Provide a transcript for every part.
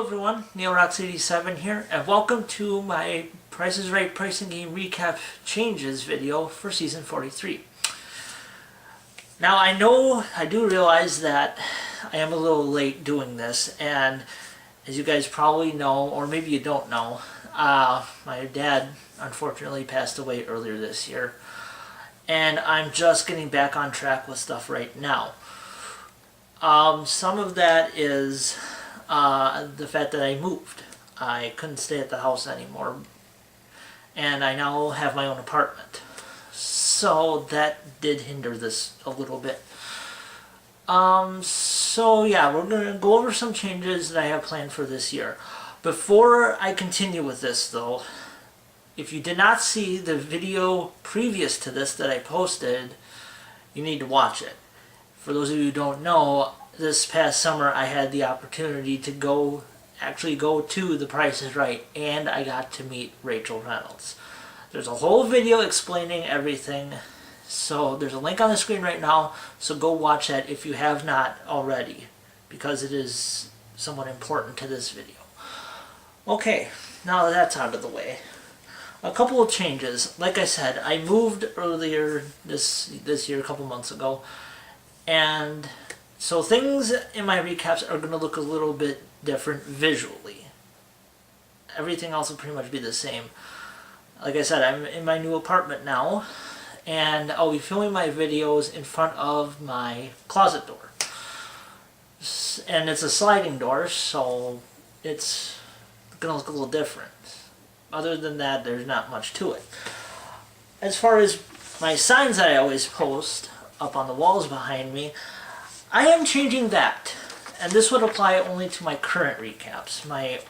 everyone, NeoRox87 here, and welcome to my Price is Right pricing game recap changes video for season 43. Now I do realize that I am a little late doing this, and as you guys probably know, or maybe you don't know, my dad unfortunately passed away earlier this year, and I'm just getting back on track with stuff right now. Some of that is the fact that I moved. I couldn't stay at the house anymore, and I now have my own apartment. So that did hinder this a little bit. So yeah, we're going to go over some changes that I have planned for this year. Before I continue with this though, if you did not see the video previous to this that I posted, you need to watch it. For those of you who don't know, this past summer I had the opportunity to actually go to The Price is Right, and I got to meet Rachel Reynolds. There's a whole video explaining everything, so there's a link on the screen right now, so go watch that if you have not already, because it is somewhat important to this video. Okay, now that that's out of the way, a couple of changes. Like I said, I moved earlier this year, a couple months ago, and so things in my recaps are going to look a little bit different visually. Everything else will pretty much be the same. Like I said, I'm in my new apartment now, and I'll be filming my videos in front of my closet door. And it's a sliding door, so it's going to look a little different. Other than that, there's not much to it. As far as my signs that I always post up on the walls behind me, I am changing that, and this would apply only to my current recaps. My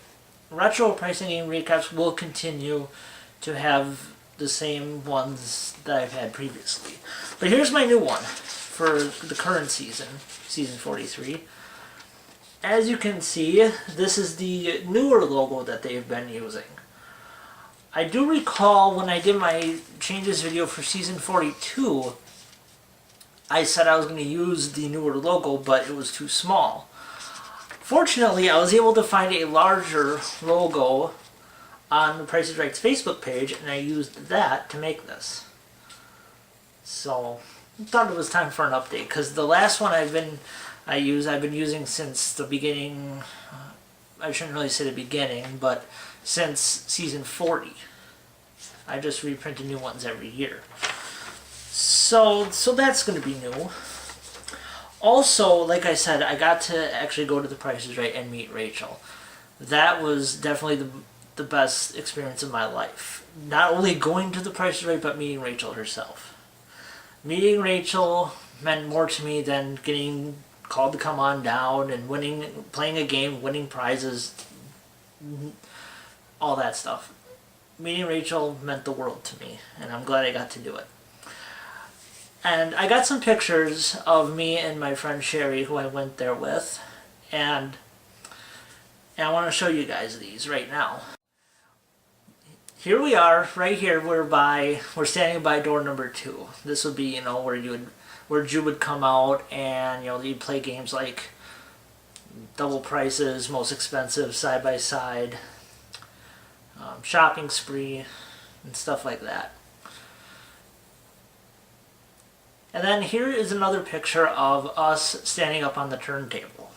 retro pricing game recaps will continue to have the same ones that I've had previously. But here's my new one for the current season, season 43. As you can see, this is the newer logo that they've been using. I do recall when I did my changes video for season 42, I said I was going to use the newer logo, but it was too small. Fortunately, I was able to find a larger logo on the Price is Right's Facebook page, and I used that to make this. So I thought it was time for an update, because the last one I've been using since the beginning. I shouldn't really say the beginning, but since season 40. I just reprint new ones every year. So that's going to be new. Also, like I said, I got to actually go to The Price is Right and meet Rachel. That was definitely the best experience of my life. Not only going to The Price is Right, but meeting Rachel herself. Meeting Rachel meant more to me than getting called to come on down and playing a game, winning prizes, all that stuff. Meeting Rachel meant the world to me, and I'm glad I got to do it. And I got some pictures of me and my friend Sherry, who I went there with, and I want to show you guys these right now. Here we are, right here. We're standing by door number 2. This would be, where Drew would come out, and you'd play games like double prices, most expensive, side by side, shopping spree, and stuff like that. And then here is another picture of us standing up on the turntable.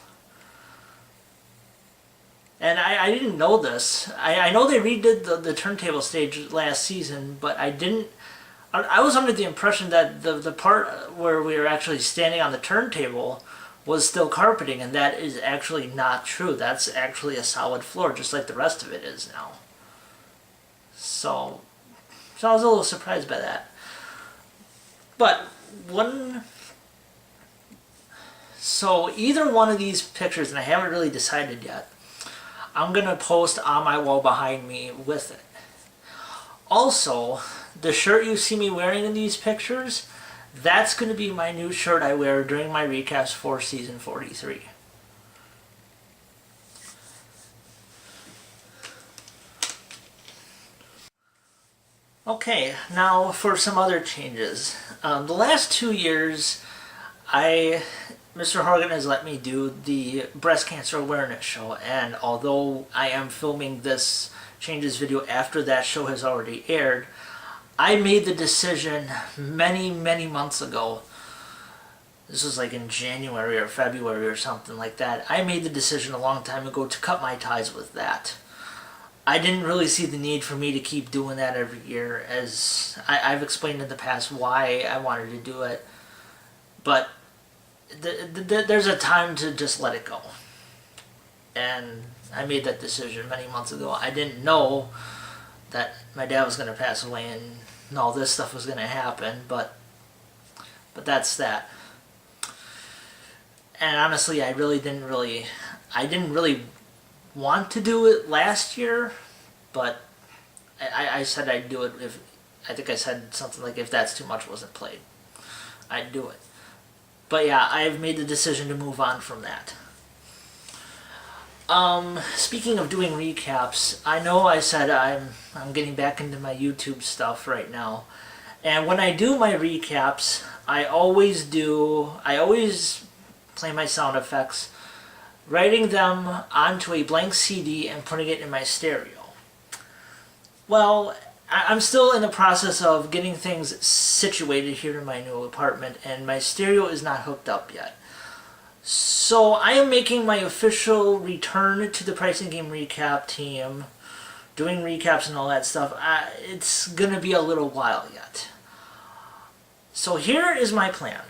And I didn't know this. I know they redid the turntable stage last season, but I was under the impression that the part where we were actually standing on the turntable was still carpeting, and that is actually not true. That's actually a solid floor, just like the rest of it is now. So I was a little surprised by that. But so either one of these pictures, and I haven't really decided yet, I'm going to post on my wall behind me with it. Also, the shirt you see me wearing in these pictures, that's going to be my new shirt I wear during my recaps for season 43. Okay, now for some other changes. The last 2 years, Mr. Horgan has let me do the breast cancer awareness show, and although I am filming this changes video after that show has already aired, I made the decision many months ago. This was like in January or February or something like that. I made the decision a long time ago to cut my ties with that. I didn't really see the need for me to keep doing that every year, as I've explained in the past why I wanted to do it. But there's a time to just let it go. And I made that decision many months ago. I didn't know that my dad was going to pass away and all this stuff was going to happen, but that's that. And honestly, I didn't really want to do it last year, but I said I'd do it if, I think I said something like, if That's Too Much wasn't played, I'd do it. But yeah, I've made the decision to move on from that. Speaking of doing recaps, I know I said I'm getting back into my YouTube stuff right now. And when I do my recaps, I always play my sound effects, writing them onto a blank CD and putting it in my stereo. Well, I'm still in the process of getting things situated here in my new apartment, and my stereo is not hooked up yet. So I am making my official return to the Pricing Game Recap team, doing recaps and all that stuff. It's going to be a little while yet. So here is my plan.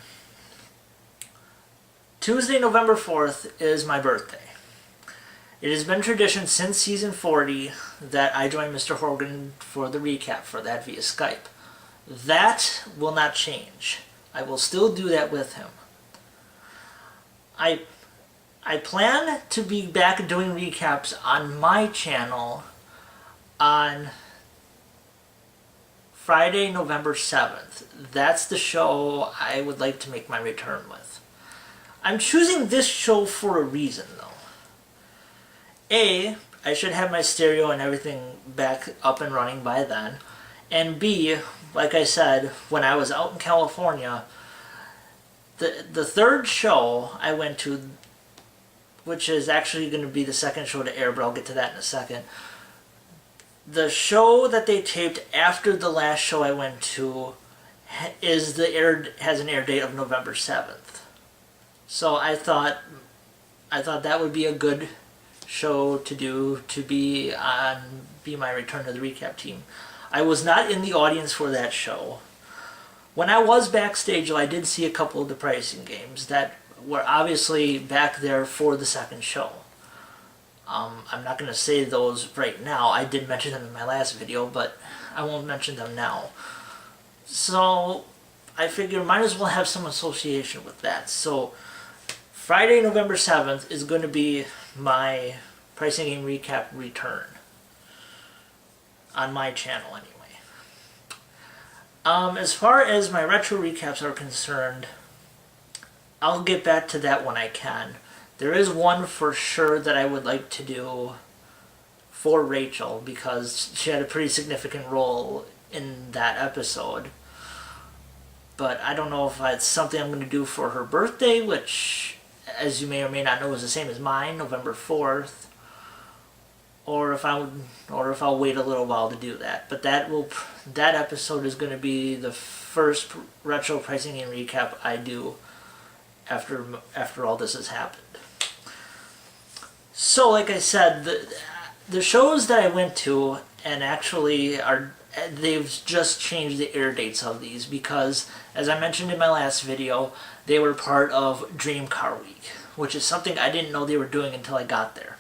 Tuesday, November 4th is my birthday. It has been tradition since season 40 that I join Mr. Horgan for the recap for that via Skype. That will not change. I will still do that with him. I plan to be back doing recaps on my channel on Friday, November 7th. That's the show I would like to make my return with. I'm choosing this show for a reason, though. A, I should have my stereo and everything back up and running by then. And B, like I said, when I was out in California, the third show I went to, which is actually going to be the second show to air, but I'll get to that in a second. The show that they taped after the last show I went to has an air date of November 7th. So I thought that would be a good show to do, to be my return to the recap team. I was not in the audience for that show. When I was backstage, I did see a couple of the pricing games that were obviously back there for the second show. I'm not going to say those right now. I did mention them in my last video, but I won't mention them now. So I figure might as well have some association with that. So Friday, November 7th is going to be my Pricing Game Recap return on my channel anyway. As far as my retro recaps are concerned, I'll get back to that when I can. There is one for sure that I would like to do for Rachel, because she had a pretty significant role in that episode. But I don't know if it's something I'm going to do for her birthday, which, as you may or may not know, is the same as mine, November 4th. Or if I'll wait a little while to do that. But that episode is going to be the first retro pricing game recap I do after all this has happened. So, like I said, the shows that I went to, and actually they've just changed the air dates of these because, as I mentioned in my last video, they were part of Dream Car Week, which is something I didn't know they were doing until I got there.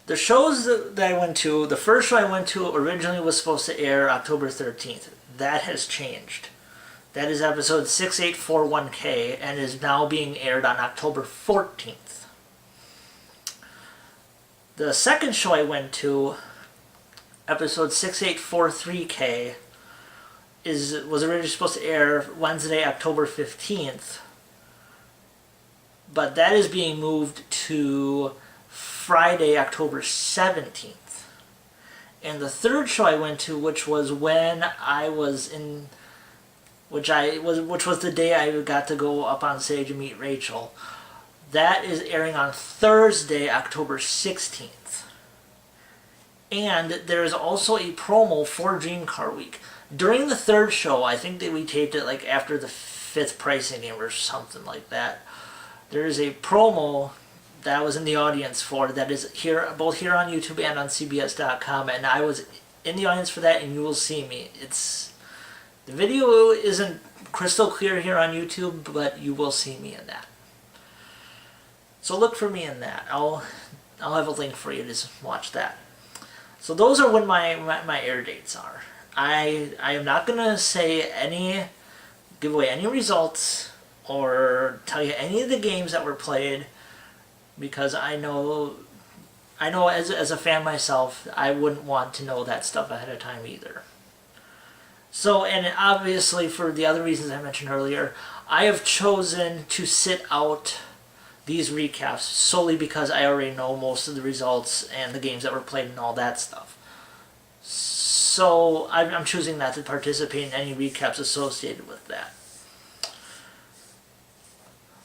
The shows that I went to, the first show I went to originally was supposed to air October 13th. That has changed. That is episode 6841K and is now being aired on October 14th. The second show I went to, episode 6843K, was originally supposed to air Wednesday, October 15th. But that is being moved to Friday, October 17th. And the third show I went to, which was when I was which was the day I got to go up on stage and meet Rachel. That is airing on Thursday, October 16th. And there is also a promo for Dream Car Week. During the third show, I think that we taped it like after the fifth pricing game or something like that. There is a promo that I was in the audience for that is both here on YouTube and on CBS.com, and I was in the audience for that, and you will see me. The video isn't crystal clear here on YouTube, but you will see me in that. So look for me in that. I'll have a link for you to watch that. So those are when my air dates are. I am not gonna give away any results or tell you any of the games that were played, because I know as a fan myself, I wouldn't want to know that stuff ahead of time either. So, and obviously for the other reasons I mentioned earlier, I have chosen to sit out these recaps solely because I already know most of the results and the games that were played and all that stuff. So I'm choosing not to participate in any recaps associated with that.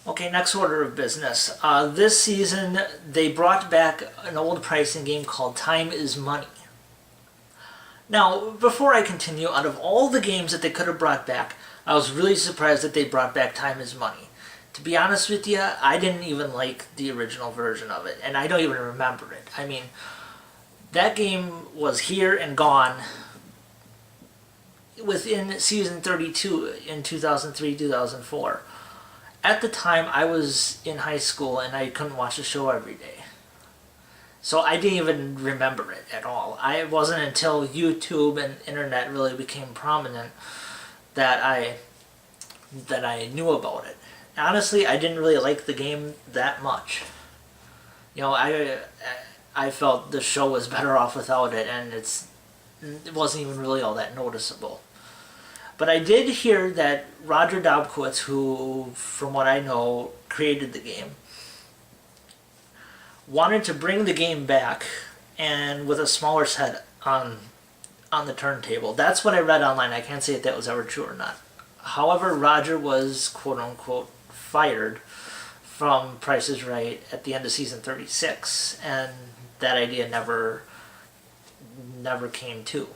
Okay, next order of business. This season, they brought back an old pricing game called Time is Money. Now, before I continue, out of all the games that they could have brought back, I was really surprised that they brought back Time is Money. To be honest with you, I didn't even like the original version of it, and I don't even remember it. I mean, that game was here and gone within season 32 in 2003-2004. At the time, I was in high school and I couldn't watch the show every day. So I didn't even remember it at all. It wasn't until YouTube and internet really became prominent that I knew about it. Honestly, I didn't really like the game that much. You know, I felt the show was better off without it, and it wasn't even really all that noticeable. But I did hear that Roger Dobkowitz, who, from what I know, created the game, wanted to bring the game back and with a smaller set on the turntable. That's what I read online. I can't say if that was ever true or not. However, Roger was quote-unquote fired from Price is Right at the end of season 36, and that idea never came to.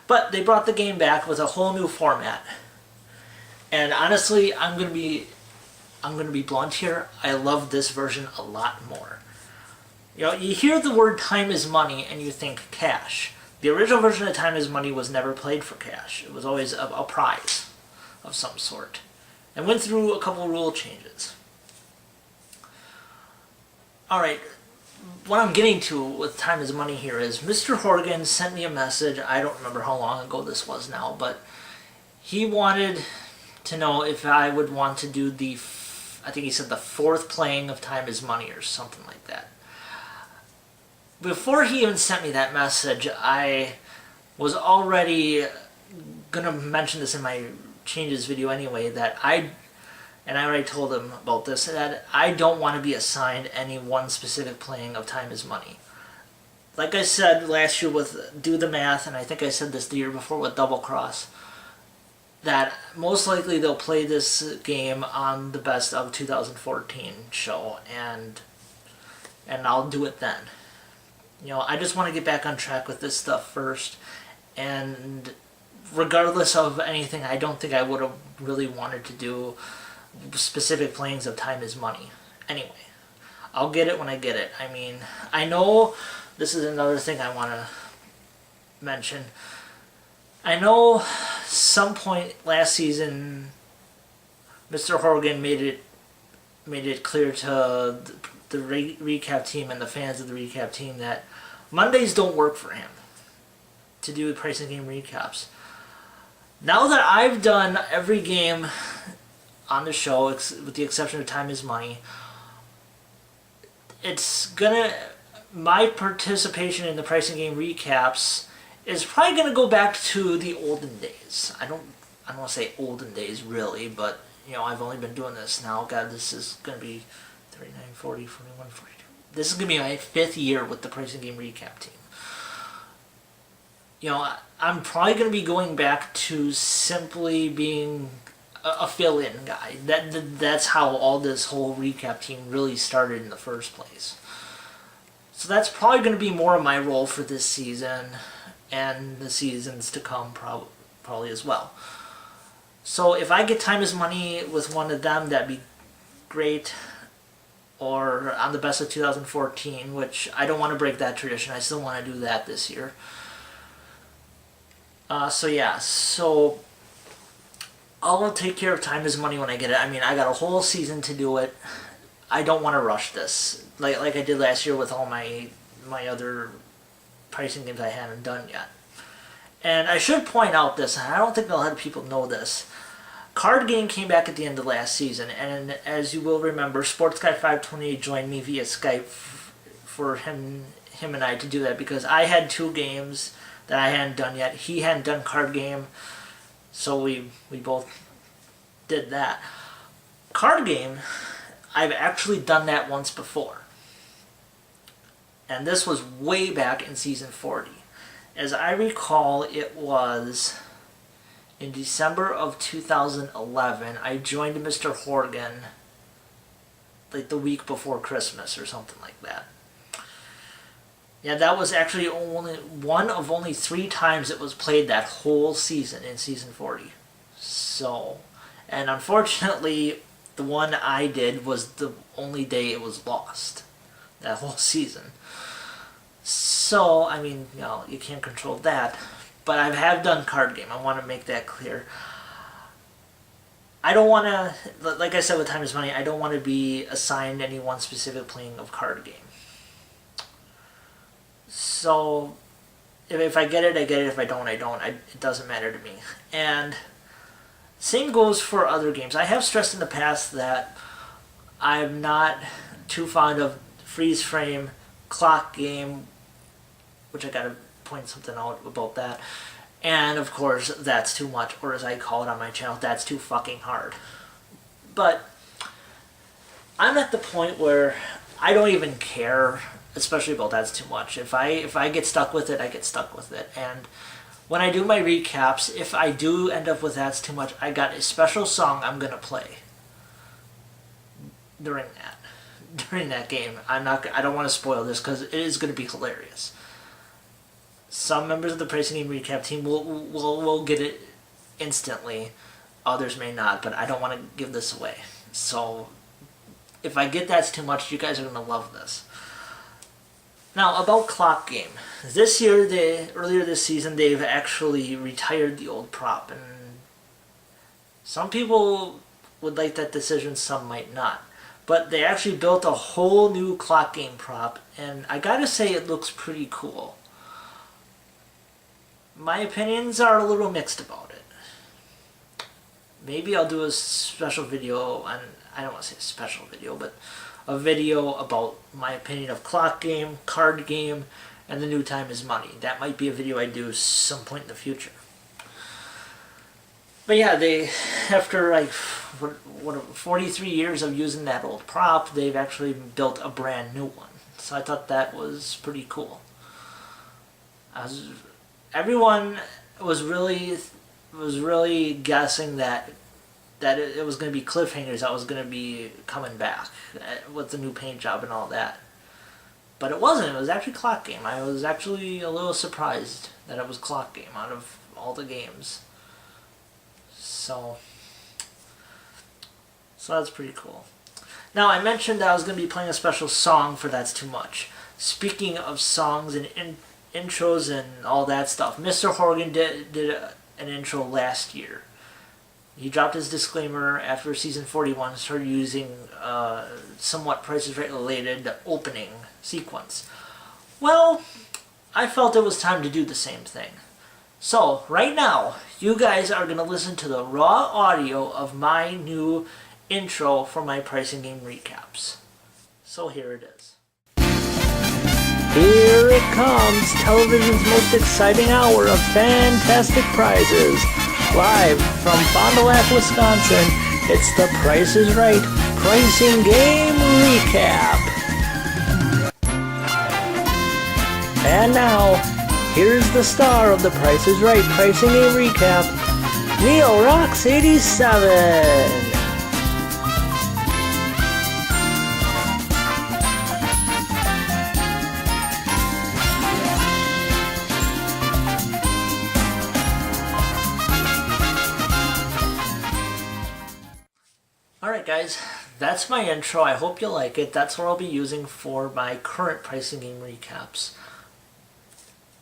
But they brought the game back with a whole new format. And honestly, I'm gonna be blunt here. I love this version a lot more. You know, you hear the word Time is Money and you think cash. The original version of Time is Money was never played for cash. It was always a prize of some sort. And went through a couple rule changes. Alright, what I'm getting to with Time is Money here is Mr. Horgan sent me a message. I don't remember how long ago this was now, but he wanted to know if I would want to do I think he said the fourth playing of Time is Money or something like that. Before he even sent me that message, I was already going to mention this in my changes video anyway, that I already told him about this, that I don't want to be assigned any one specific playing of Time is Money. Like I said last year with Do the Math, and I think I said this the year before with Double Cross, that most likely they'll play this game on the Best of 2014 show, and I'll do it then. You know, I just want to get back on track with this stuff first, and regardless of anything, I don't think I would have really wanted to do specific playings of Time is Money. Anyway, I'll get it when I get it. I mean, I know this is another thing I want to mention. I know some point last season, Mr. Horgan made it clear to the recap team and the fans of the recap team that Mondays don't work for him to do pricing game recaps. Now that I've done every game on the show, with the exception of Time is Money, my participation in the pricing game recaps is probably gonna go back to the olden days. I don't want to say olden days really, but you know, I've only been doing this now. God, this is gonna be 39, 40, 41, 42. This is gonna be my 5th year with the pricing game recap team. I'm probably going to be going back to simply being a fill-in guy. That's how all this whole recap team really started in the first place. So that's probably going to be more of my role for this season and the seasons to come probably as well. So if I get time is money with one of them, that'd be great. Or on the best of 2014, which I don't want to break that tradition. I still want to do that this year. So I'll take care of time is money when I get it. I mean, I got a whole season to do it. I don't want to rush this, like I did last year with all my other pricing games I hadn't done yet. And I should point out this, and I don't think a lot of people know this. Card Game came back at the end of last season, and as you will remember, Sports Guy 528 joined me via Skype for him and I to do that because I had 2 games that I hadn't done yet. He hadn't done Card Game, so we both did that. Card Game, I've actually done that once before. And this was way back in season 40. As I recall, it was in December of 2011. I joined Mr. Horgan like the week before Christmas or something like that. Yeah, that was actually only one of only 3 times it was played that whole season in season 40. So, and unfortunately, the one I did was the only day it was lost. That whole season. So, I mean, you can't control that. But I have done Card Game. I want to make that clear. I don't want to, like I said with Time is Money, I don't want to be assigned any one specific playing of Card Game. So, if I get it, I get it. If I don't, I don't. It doesn't matter to me. And same goes for other games. I have stressed in the past that I'm not too fond of freeze frame, clock game, which I gotta point something out about that. And of course, that's too much, or as I call it on my channel, that's too fucking hard. But I'm at the point where I don't even care, especially about that's too much. If I get stuck with it, I get stuck with it. And when I do my recaps, if I do end up with that's too much, I got a special song I'm gonna play during that game. I don't want to spoil this because it is going to be hilarious. Some members of the Pricing Game Recap team will get it instantly. Others may not, but I don't want to give this away. So, if I get that's too much, you guys are going to love this. Now, about Clock Game. This year, earlier this season, they've actually retired the old prop. And some people would like that decision, some might not. But they actually built a whole new Clock Game prop, and I gotta say it looks pretty cool. My opinions are a little mixed about it. Maybe I'll do a special video on, I don't want to say a special video, but a video about my opinion of Clock Game, Card Game, and the new Time is Money. That might be a video I do some point in the future. But yeah, after like 43 years of using that old prop, they've actually built a brand new one. So I thought that was pretty cool. Everyone was really guessing that it was going to be Cliffhangers that was going to be coming back with the new paint job and all that. But it wasn't. It was actually Clock Game. I was actually a little surprised that it was Clock Game out of all the games. So that's pretty cool. Now, I mentioned that I was going to be playing a special song for That's Too Much. Speaking of songs and intros and all that stuff, Mr. Horgan did an intro last year. He dropped his disclaimer after season 41, started using somewhat Price is Right related opening sequence. Well, I felt it was time to do the same thing. So, right now, you guys are going to listen to the raw audio of my new intro for my Pricing Game Recaps. So here it is. Here it comes, television's most exciting hour of fantastic prizes. Live from Fond du Lac, Wisconsin, it's the Price is Right Pricing Game Recap. And now, here's the star of The Price is Right pricing game recap, Neil Rocks 87. Alright guys, that's my intro. I hope you like it. That's what I'll be using for my current pricing game recaps.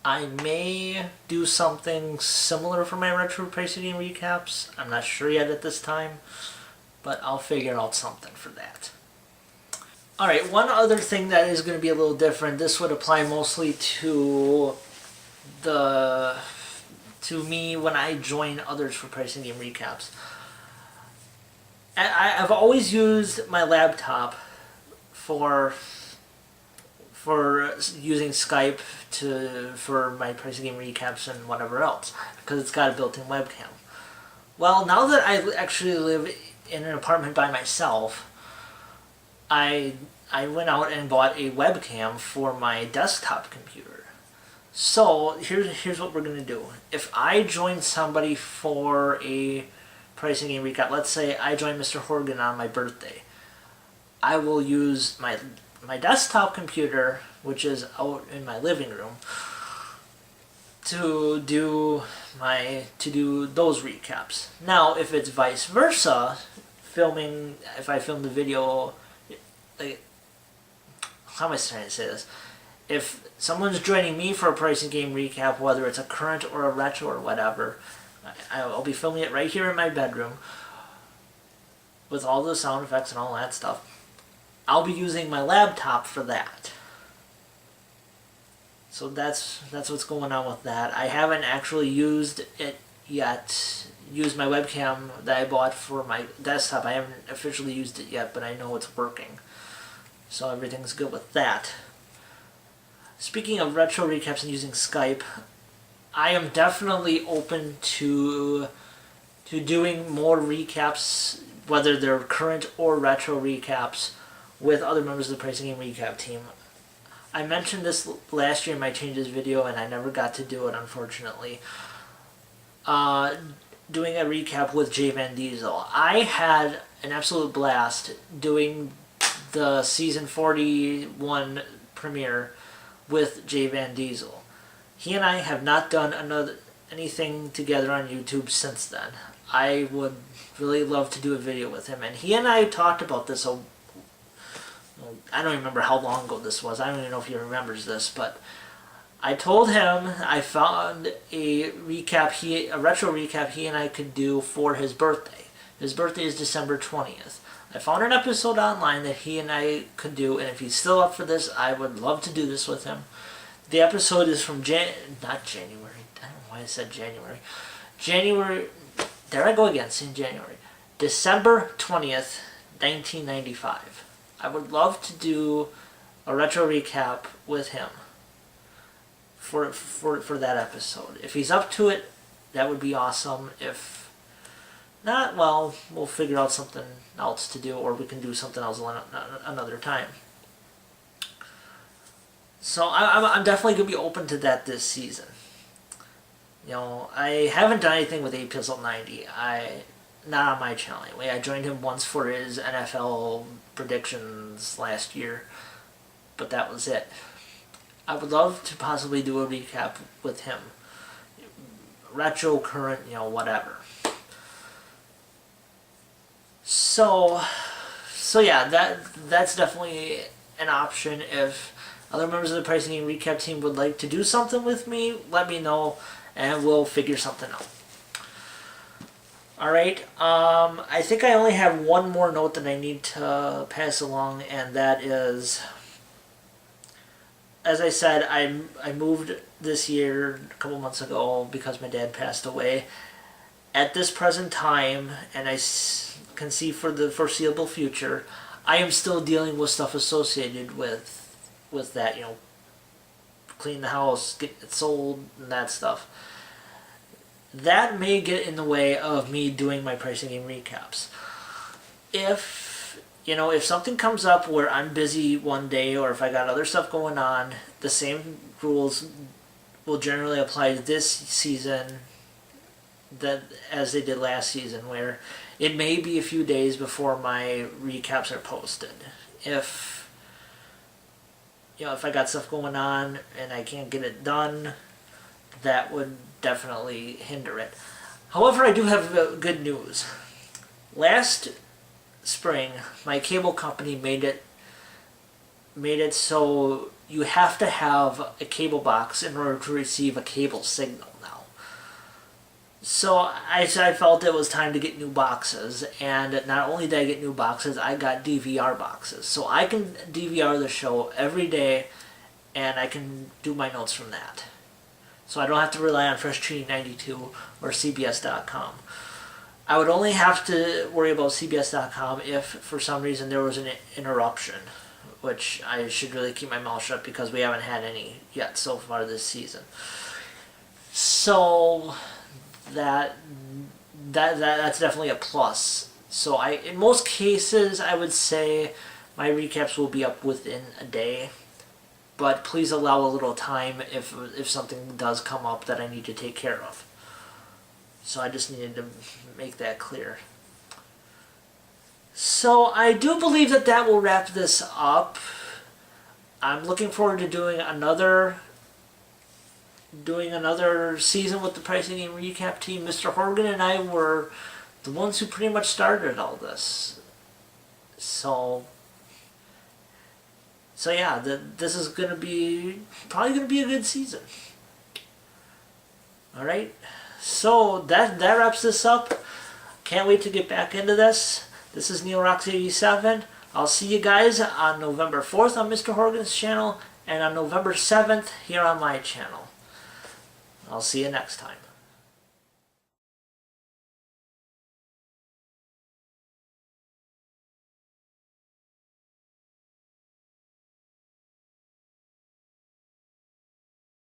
I may do something similar for my retro pricing game recaps. I'm not sure yet at this time, but I'll figure out something for that. Alright, one other thing that is going to be a little different. This would apply mostly to me when I join others for pricing game recaps. I've always used my laptop for using Skype for my pricing game recaps and whatever else, because it's got a built-in webcam. Well, now that I actually live in an apartment by myself, I went out and bought a webcam for my desktop computer. So here's what we're gonna do. If I join somebody for a pricing game recap, let's say I join Mr. Horgan on my birthday, I will use my desktop computer, which is out in my living room, to do those recaps. Now, if it's vice versa, if I film the video, like, how am I trying to say this? If someone's joining me for a pricing game recap, whether it's a current or a retro or whatever, I'll be filming it right here in my bedroom with all the sound effects and all that stuff. I'll be using my laptop for that. So that's what's going on with that. I haven't actually used it yet. Used my webcam that I bought for my desktop. I haven't officially used it yet, but I know it's working. So everything's good with that. Speaking of retro recaps and using Skype, I am definitely open to doing more recaps, whether they're current or retro recaps, with other members of the Pricing Game Recap team. I mentioned this last year in my changes video, and I never got to do it, unfortunately. Doing a recap with Jay Van Diesel. I had an absolute blast doing the season 41 premiere with Jay Van Diesel. He and I have not done anything together on YouTube since then. I would really love to do a video with him, and he and I talked about this. I don't remember how long ago this was. I don't even know if he remembers this, but I told him I found a retro recap he and I could do for his birthday. His birthday is December 20th. I found an episode online that he and I could do, and if he's still up for this, I would love to do this with him. The episode is from not January. I don't know why I said January. There I go again, saying January. December 20th, 1995. I would love to do a retro recap with him for that episode. If he's up to it, that would be awesome. If not, well, we'll figure out something else to do, or we can do something else another time. So I'm definitely going to be open to that this season. You know, I haven't done anything with Episode 90. Not on my channel anyway. I joined him once for his NFL predictions last year, but that was it. I would love to possibly do a recap with him. Retro, current, whatever. So yeah, that's definitely an option. If other members of the Pricing Game Recap team would like to do something with me, let me know, and we'll figure something out. Alright, I think I only have one more note that I need to pass along, and that is, as I said, I moved this year a couple months ago because my dad passed away. At this present time, and I can see for the foreseeable future, I am still dealing with stuff associated with that, clean the house, get it sold, and that stuff. That may get in the way of me doing my pricing game recaps. If something comes up where I'm busy one day, or if I got other stuff going on, the same rules will generally apply to this season that as they did last season, where it may be a few days before my recaps are posted. If I got stuff going on and I can't get it done, that would definitely hinder it. However, I do have good news. Last spring, my cable company made it so you have to have a cable box in order to receive a cable signal now. So I felt it was time to get new boxes, and not only did I get new boxes, I got DVR boxes. So I can DVR the show every day, and I can do my notes from that. So I don't have to rely on Fresh Treaty 92 or CBS.com. I would only have to worry about CBS.com if, for some reason, there was an interruption, which I should really keep my mouth shut because we haven't had any yet so far this season. So that's definitely a plus. So in most cases, I would say my recaps will be up within a day. But please allow a little time if something does come up that I need to take care of. So I just needed to make that clear. So I do believe that will wrap this up. I'm looking forward to doing another season with the Pricing Game Recap team. Mr. Horgan and I were the ones who pretty much started all this. So yeah, this is probably gonna be a good season. All right, so that wraps this up. Can't wait to get back into this. This is Neil Rocks 87. I'll see you guys on November 4th on Mr. Horgan's channel and on November 7th here on my channel. I'll see you next time.